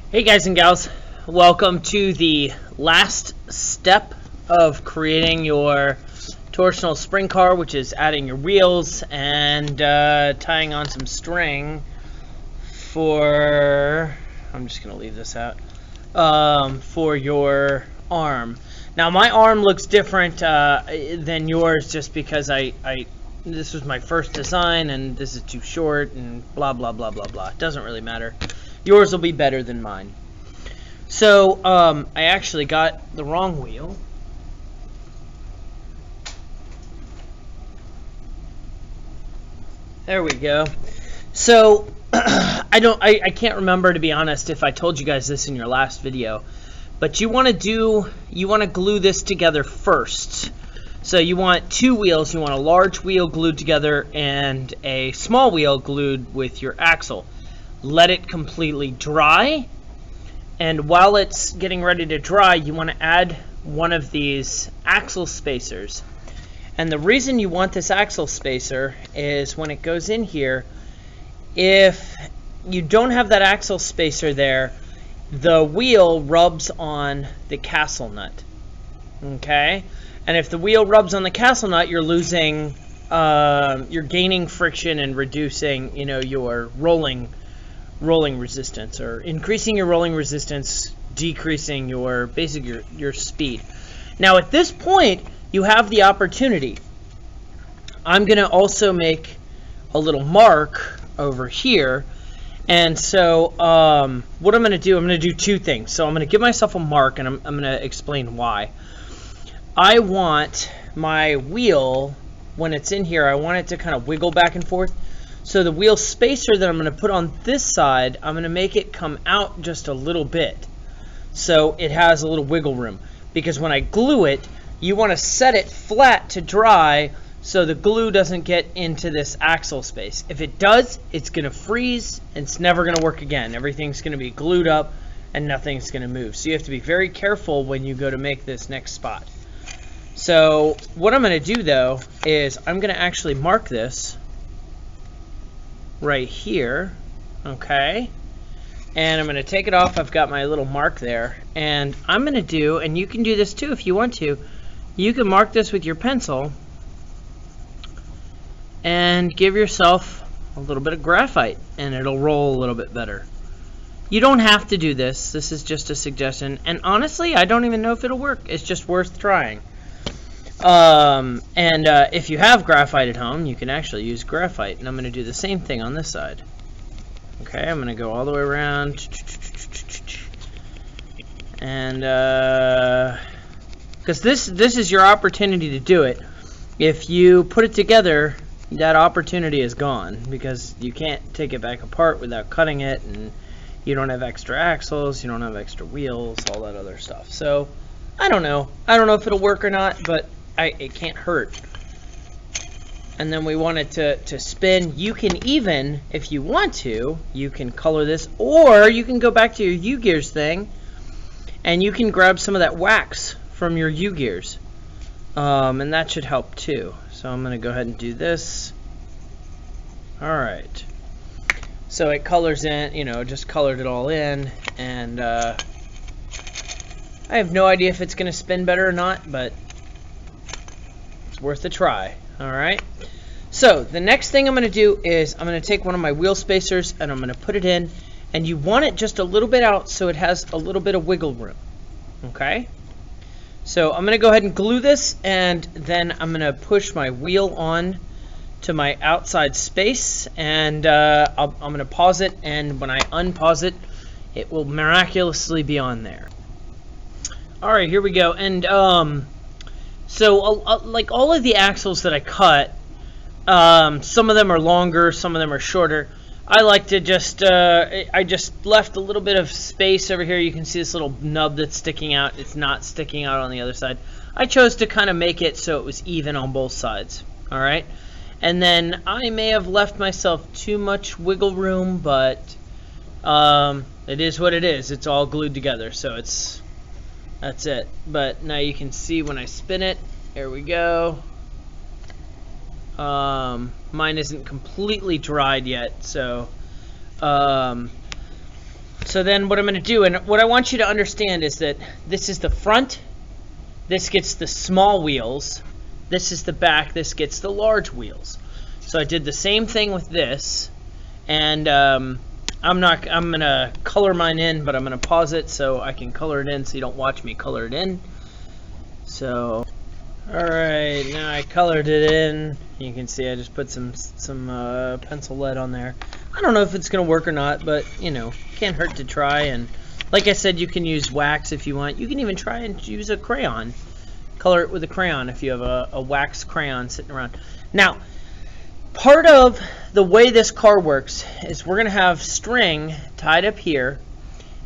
Hey guys and gals, welcome to the last step of creating your torsional spring car, which is adding your wheels and tying on some string for, I'm just going to leave this out, for your arm. Now my arm looks different than yours just because this was my first design and this is too short and blah blah blah blah blah. It doesn't really matter. Yours will be better than mine. So, I actually got the wrong wheel. There we go. So, I can't remember, to be honest, if I told you guys this in your last video. But you want to glue this together first. So you want two wheels. You want a large wheel glued together and a small wheel glued with your axle. Let it completely dry, and while it's getting ready to dry, you want to add one of these axle spacers. And the reason you want this axle spacer is when it goes in here, if you don't have that axle spacer there, the wheel rubs on the castle nut. Okay? And if the wheel rubs on the castle nut, you're losing, you're gaining friction and reducing, your rolling resistance, or increasing your rolling resistance, decreasing your your speed. Now at this point you have the opportunity. I'm going to also make a little mark over here, and so what I'm going to do two things. So I'm going to give myself a mark, and I'm going to explain why. I want my wheel, when it's in here, I want it to kind of wiggle back and forth. So the wheel spacer that I'm going to put on this side, I'm going to make it come out just a little bit, so it has a little wiggle room. Because when I glue it, you want to set it flat to dry so the glue doesn't get into this axle space. If it does, it's going to freeze and it's never going to work again. Everything's going to be glued up and nothing's going to move. So you have to be very careful when you go to make this next spot. So what I'm going to do though is I'm going to actually mark this right here, okay, and I'm going to take it off. I've got my little mark there, and I'm going to do, and you can do this too if you want to, you can mark this with your pencil and give yourself a little bit of graphite and it'll roll a little bit better. You don't have to do this. This is just a suggestion, and honestly I don't even know if it'll work. It's just worth trying. If you have graphite at home, you can actually use graphite, and I'm going to do the same thing on this side. Okay, I'm going to go all the way around, and because this is your opportunity to do it. If you put it together, that opportunity is gone, because you can't take it back apart without cutting it, and you don't have extra axles, you don't have extra wheels, all that other stuff. So I don't know if it'll work or not, but it can't hurt. And then we want it to spin. You can even, if you want to, you can color this, or you can go back to your U-gears thing and you can grab some of that wax from your U-gears, and that should help too. So I'm going to go ahead and do this. Alright, so it colors in, just colored it all in, and I have no idea if it's going to spin better or not, but it's worth a try. Alright, so the next thing I'm going to do is I'm going to take one of my wheel spacers and I'm going to put it in, and you want it just a little bit out so it has a little bit of wiggle room. Okay, so I'm going to go ahead and glue this, and then I'm going to push my wheel on to my outside space, and I'm going to pause it, and when I unpause it, it will miraculously be on there. Alright, here we go. And so like all of the axles that I cut, some of them are longer, some of them are shorter. I like to just I just left a little bit of space over here. You can see this little nub that's sticking out. It's not sticking out on the other side. I chose to kind of make it so it was even on both sides. Alright, and then I may have left myself too much wiggle room, but it is what it is. It's all glued together, so that's it. But now you can see when I spin it, here we go. Mine isn't completely dried yet, so So then what I'm going to do, and what I want you to understand is that this is the front, this gets the small wheels, this is the back, this gets the large wheels. So I did the same thing with this, and I'm going to color mine in, but I'm going to pause it so I can color it in so you don't watch me color it in. So, alright, now I colored it in. You can see I just put some pencil lead on there. I don't know if it's going to work or not, but, you know, can't hurt to try. And like I said, you can use wax if you want. You can even try and use a crayon. Color it with a crayon if you have a wax crayon sitting around. Now, part of the way this car works is we're going to have string tied up here,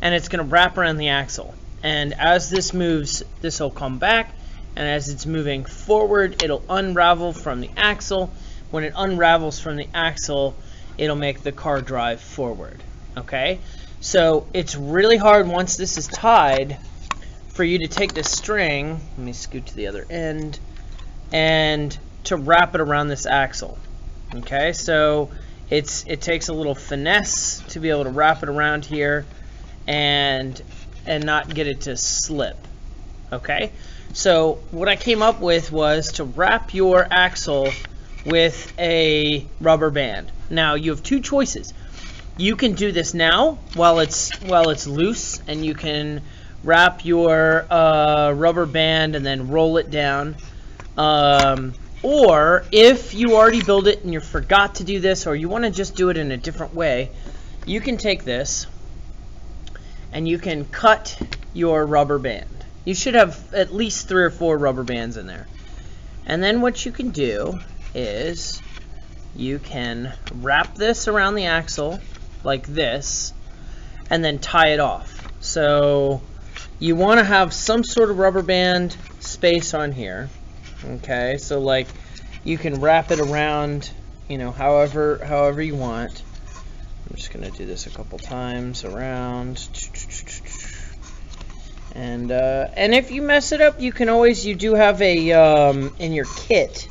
and it's going to wrap around the axle. And as this moves, this will come back, and as it's moving forward, it'll unravel from the axle. When it unravels from the axle, it'll make the car drive forward. Okay? So it's really hard once this is tied for you to take the string, let me scoot to the other end, and to wrap it around this axle. Okay? So it takes a little finesse to be able to wrap it around here and not get it to slip. Okay? So what I came up with was to wrap your axle with a rubber band. Now you have two choices. You can do this now while it's loose, and you can wrap your rubber band and then roll it down. Or if you already built it and you forgot to do this, or you want to just do it in a different way, you can take this and you can cut your rubber band. You should have at least 3 or 4 rubber bands in there. And then what you can do is you can wrap this around the axle like this and then tie it off. So you want to have some sort of rubber band space on here. Okay, so like you can wrap it around, you know, however you want. I'm just going to do this a couple times around. And if you mess it up, you do have a, in your kit,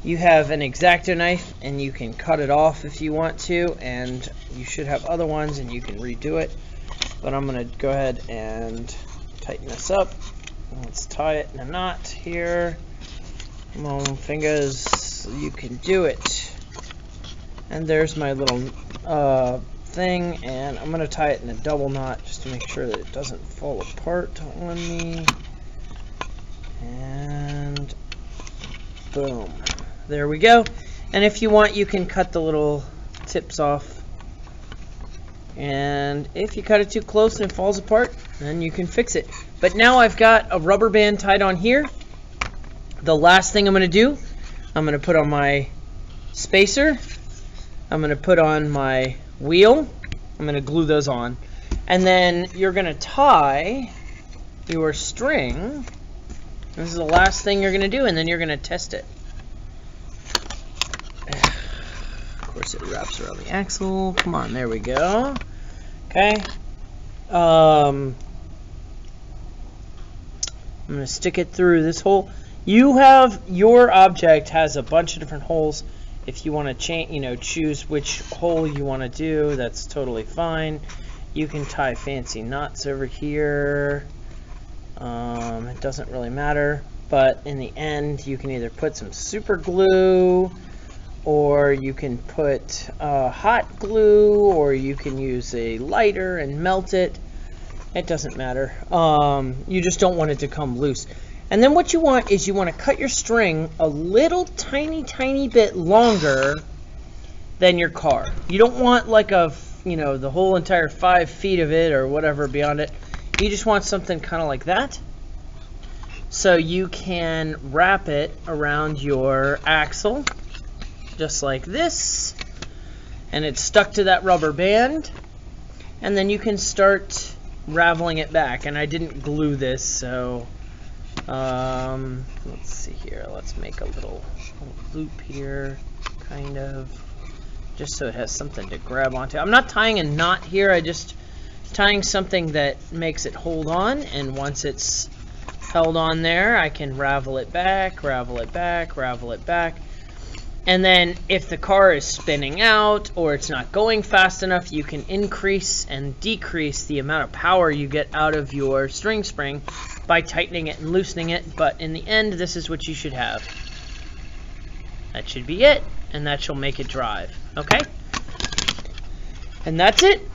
you have an X-Acto knife, and you can cut it off if you want to, and you should have other ones, and you can redo it. But I'm going to go ahead and tighten this up. Let's tie it in a knot here. Come on, fingers, you can do it. And there's my little thing, and I'm going to tie it in a double knot just to make sure that it doesn't fall apart on me. And boom. There we go. And if you want, you can cut the little tips off. And if you cut it too close and it falls apart, then you can fix it. But now I've got a rubber band tied on here. The last thing I'm going to do, I'm going to put on my spacer. I'm going to put on my wheel. I'm going to glue those on. And then you're going to tie your string. This is the last thing you're going to do, and then you're going to test it. Of course, it wraps around the axle. Come on, there we go. Okay. I'm going to stick it through this hole. Your object has a bunch of different holes. If you want to choose which hole you want to do, that's totally fine. You can tie fancy knots over here. It doesn't really matter, but in the end, you can either put some super glue, or you can put hot glue, or you can use a lighter and melt it. It doesn't matter. You just don't want it to come loose. And then what you want is you want to cut your string a little tiny bit longer than your car. You don't want like the whole entire 5 feet of it or whatever beyond it. You just want something kind of like that. So you can wrap it around your axle just like this, and it's stuck to that rubber band, and then you can start raveling it back. And I didn't glue this, so let's see here. Let's make a little loop here, kind of, just so it has something to grab onto. I'm not tying a knot here. I just tying something that makes it hold on, and once it's held on there, I can ravel it back, ravel it back, ravel it back. And then if the car is spinning out or it's not going fast enough, you can increase and decrease the amount of power you get out of your string spring by tightening it and loosening it. But in the end, this is what you should have. That should be it, and that shall make it drive. Okay? And that's it.